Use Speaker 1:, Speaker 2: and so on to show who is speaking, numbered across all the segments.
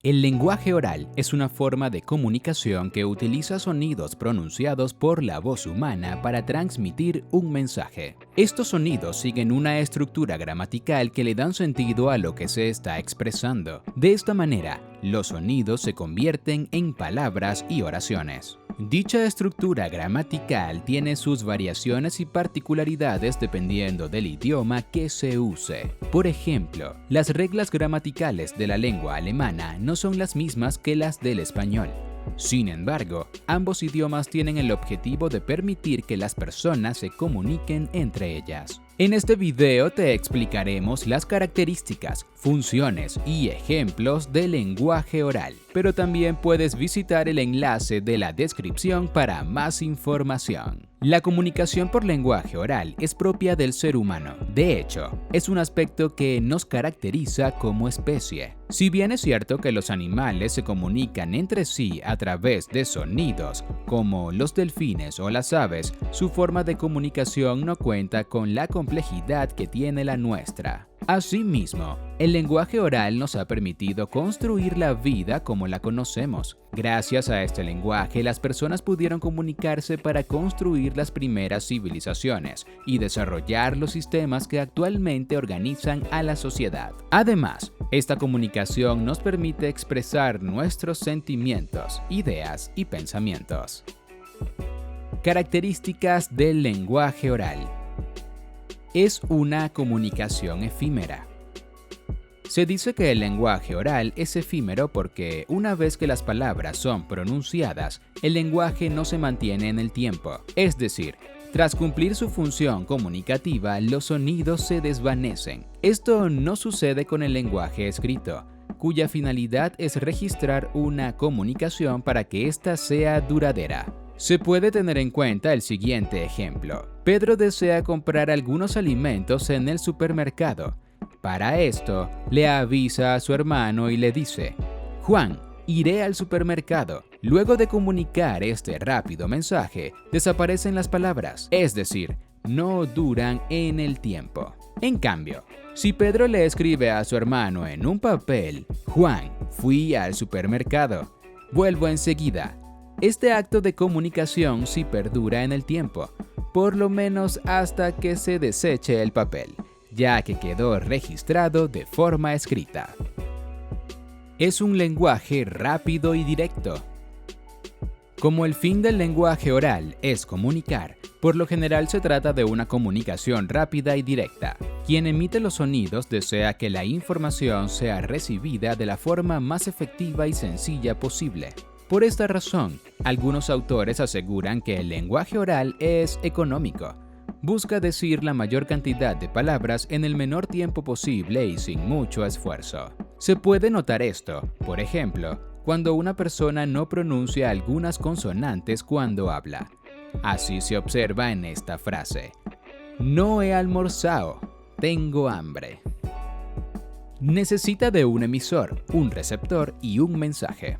Speaker 1: El lenguaje oral es una forma de comunicación que utiliza sonidos pronunciados por la voz humana para transmitir un mensaje. Estos sonidos siguen una estructura gramatical que le dan sentido a lo que se está expresando. De esta manera, los sonidos se convierten en palabras y oraciones. Dicha estructura gramatical tiene sus variaciones y particularidades dependiendo del idioma que se use. Por ejemplo, las reglas gramaticales de la lengua alemana no son las mismas que las del español. Sin embargo, ambos idiomas tienen el objetivo de permitir que las personas se comuniquen entre ellas. En este video te explicaremos las características, funciones y ejemplos del lenguaje oral, pero también puedes visitar el enlace de la descripción para más información. La comunicación por lenguaje oral es propia del ser humano. De hecho, es un aspecto que nos caracteriza como especie. Si bien es cierto que los animales se comunican entre sí a través de sonidos, como los delfines o las aves, su forma de comunicación no cuenta con la complejidad que tiene la nuestra. Asimismo, el lenguaje oral nos ha permitido construir la vida como la conocemos. Gracias a este lenguaje, las personas pudieron comunicarse para construir las primeras civilizaciones y desarrollar los sistemas que actualmente organizan a la sociedad. Además, esta comunicación nos permite expresar nuestros sentimientos, ideas y pensamientos. Características del lenguaje oral. Es una comunicación efímera. Se dice que el lenguaje oral es efímero porque una vez que las palabras son pronunciadas, el lenguaje no se mantiene en el tiempo. Es decir, tras cumplir su función comunicativa, los sonidos se desvanecen. Esto no sucede con el lenguaje escrito, cuya finalidad es registrar una comunicación para que ésta sea duradera. Se puede tener en cuenta el siguiente ejemplo. Pedro desea comprar algunos alimentos en el supermercado. Para esto, le avisa a su hermano y le dice: Juan, iré al supermercado. Luego de comunicar este rápido mensaje, desaparecen las palabras, es decir, no duran en el tiempo. En cambio, si Pedro le escribe a su hermano en un papel: Juan, fui al supermercado, vuelvo enseguida. Este acto de comunicación sí perdura en el tiempo, por lo menos hasta que se deseche el papel, ya que quedó registrado de forma escrita. Es un lenguaje rápido y directo. Como el fin del lenguaje oral es comunicar, por lo general se trata de una comunicación rápida y directa. Quien emite los sonidos desea que la información sea recibida de la forma más efectiva y sencilla posible. Por esta razón, algunos autores aseguran que el lenguaje oral es económico. Busca decir la mayor cantidad de palabras en el menor tiempo posible y sin mucho esfuerzo. Se puede notar esto, por ejemplo, cuando una persona no pronuncia algunas consonantes cuando habla. Así se observa en esta frase: no he almorzado, tengo hambre. Necesita de un emisor, un receptor y un mensaje.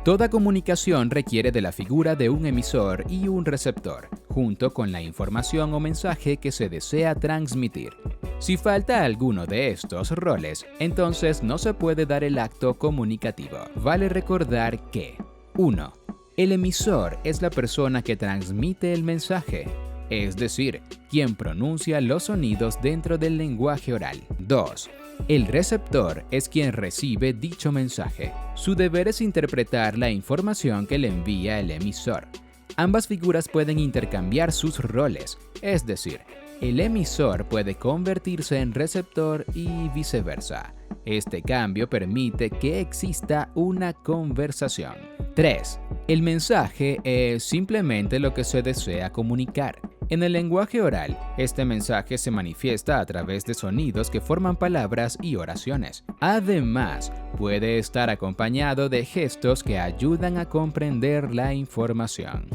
Speaker 1: Toda comunicación requiere de la figura de un emisor y un receptor, junto con la información o mensaje que se desea transmitir. Si falta alguno de estos roles, entonces no se puede dar el acto comunicativo. Vale recordar que 1. El emisor es la persona que transmite el mensaje, es decir, quien pronuncia los sonidos dentro del lenguaje oral. 2. El receptor es quien recibe dicho mensaje. Su deber es interpretar la información que le envía el emisor. Ambas figuras pueden intercambiar sus roles, es decir, el emisor puede convertirse en receptor y viceversa. Este cambio permite que exista una conversación. 3. El mensaje es simplemente lo que se desea comunicar. En el lenguaje oral, este mensaje se manifiesta a través de sonidos que forman palabras y oraciones. Además, puede estar acompañado de gestos que ayudan a comprender la información.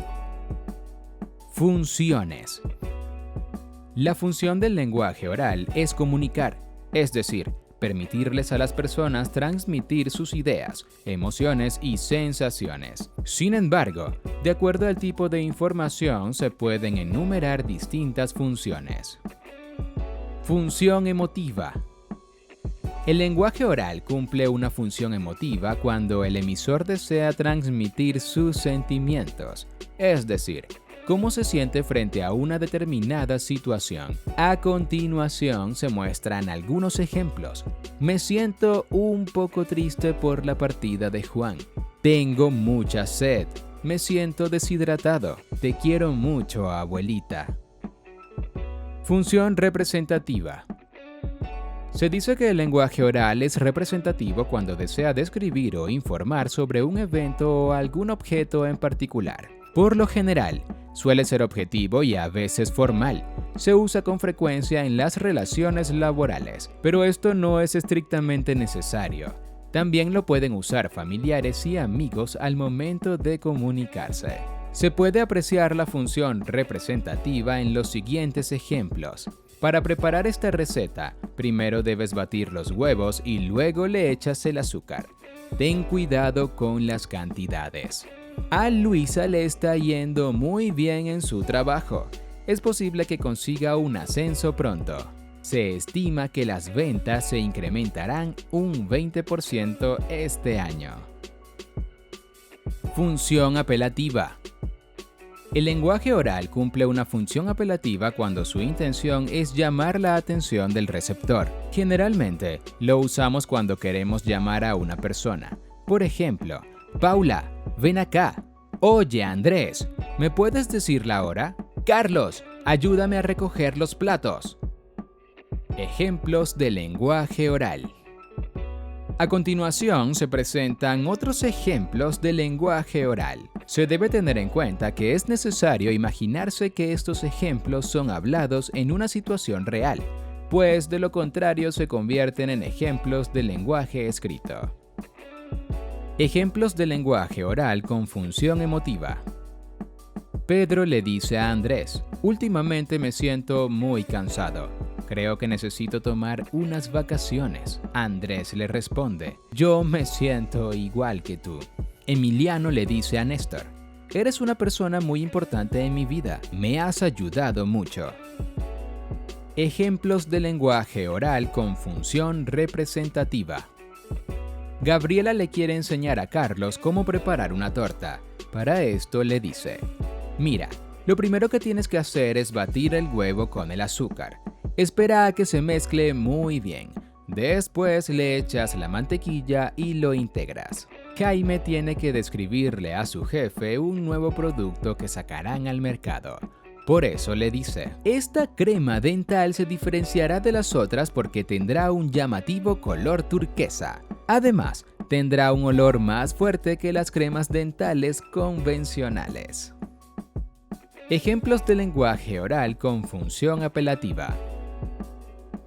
Speaker 1: Funciones. La función del lenguaje oral es comunicar, es decir, permitirles a las personas transmitir sus ideas, emociones y sensaciones. Sin embargo, de acuerdo al tipo de información se pueden enumerar distintas funciones. Función emotiva. El lenguaje oral cumple una función emotiva cuando el emisor desea transmitir sus sentimientos, es decir, cómo se siente frente a una determinada situación. A continuación se muestran algunos ejemplos. Me siento un poco triste por la partida de Juan. Tengo mucha sed. Me siento deshidratado. Te quiero mucho, abuelita. Función representativa. Se dice que el lenguaje oral es representativo cuando desea describir o informar sobre un evento o algún objeto en particular. Por lo general, suele ser objetivo y a veces formal. Se usa con frecuencia en las relaciones laborales, pero esto no es estrictamente necesario. También lo pueden usar familiares y amigos al momento de comunicarse. Se puede apreciar la función representativa en los siguientes ejemplos. Para preparar esta receta, primero debes batir los huevos y luego le echas el azúcar. Ten cuidado con las cantidades. A Luisa le está yendo muy bien en su trabajo. Es posible que consiga un ascenso pronto. Se estima que las ventas se incrementarán un 20% este año. Función apelativa. El lenguaje oral cumple una función apelativa cuando su intención es llamar la atención del receptor. Generalmente, lo usamos cuando queremos llamar a una persona. Por ejemplo, Paula, ven acá. Oye, Andrés, ¿me puedes decir la hora? Carlos, ayúdame a recoger los platos. Ejemplos de lenguaje oral. A continuación se presentan otros ejemplos de lenguaje oral. Se debe tener en cuenta que es necesario imaginarse que estos ejemplos son hablados en una situación real, pues de lo contrario se convierten en ejemplos de lenguaje escrito. Ejemplos de lenguaje oral con función emotiva. Pedro le dice a Andrés, últimamente me siento muy cansado. Creo que necesito tomar unas vacaciones. Andrés le responde, yo me siento igual que tú. Emiliano le dice a Néstor, eres una persona muy importante en mi vida. Me has ayudado mucho. Ejemplos de lenguaje oral con función representativa. Gabriela le quiere enseñar a Carlos cómo preparar una torta. Para esto le dice, mira, lo primero que tienes que hacer es batir el huevo con el azúcar. Espera a que se mezcle muy bien. Después le echas la mantequilla y lo integras. Jaime tiene que describirle a su jefe un nuevo producto que sacarán al mercado. Por eso le dice, esta crema dental se diferenciará de las otras porque tendrá un llamativo color turquesa. Además, tendrá un olor más fuerte que las cremas dentales convencionales. Ejemplos de lenguaje oral con función apelativa.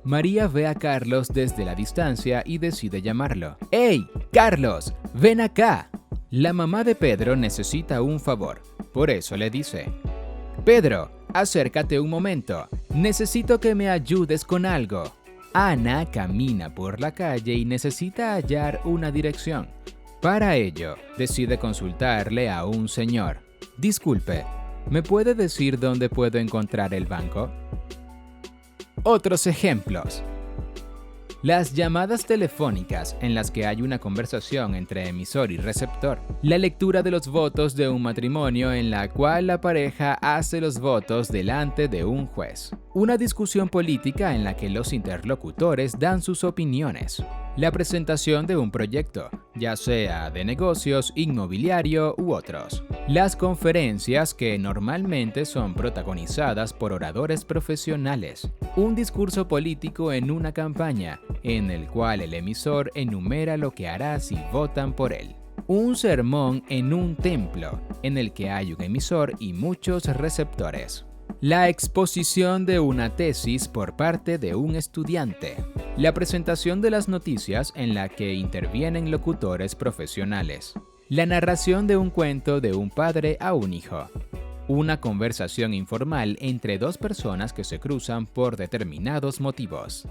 Speaker 1: María ve a Carlos desde la distancia y decide llamarlo. ¡Hey, Carlos! ¡Ven acá! La mamá de Pedro necesita un favor. Por eso le dice, Pedro, acércate un momento. Necesito que me ayudes con algo. Ana camina por la calle y necesita hallar una dirección. Para ello, decide consultarle a un señor. Disculpe, ¿me puede decir dónde puedo encontrar el banco? Otros ejemplos. Las llamadas telefónicas en las que hay una conversación entre emisor y receptor. La lectura de los votos de un matrimonio en la cual la pareja hace los votos delante de un juez. Una discusión política en la que los interlocutores dan sus opiniones. La presentación de un proyecto, ya sea de negocios, inmobiliario u otros. Las conferencias que normalmente son protagonizadas por oradores profesionales. Un discurso político en una campaña, en el cual el emisor enumera lo que hará si votan por él. Un sermón en un templo, en el que hay un emisor y muchos receptores. La exposición de una tesis por parte de un estudiante. La presentación de las noticias en la que intervienen locutores profesionales. La narración de un cuento de un padre a un hijo. Una conversación informal entre dos personas que se cruzan por determinados motivos.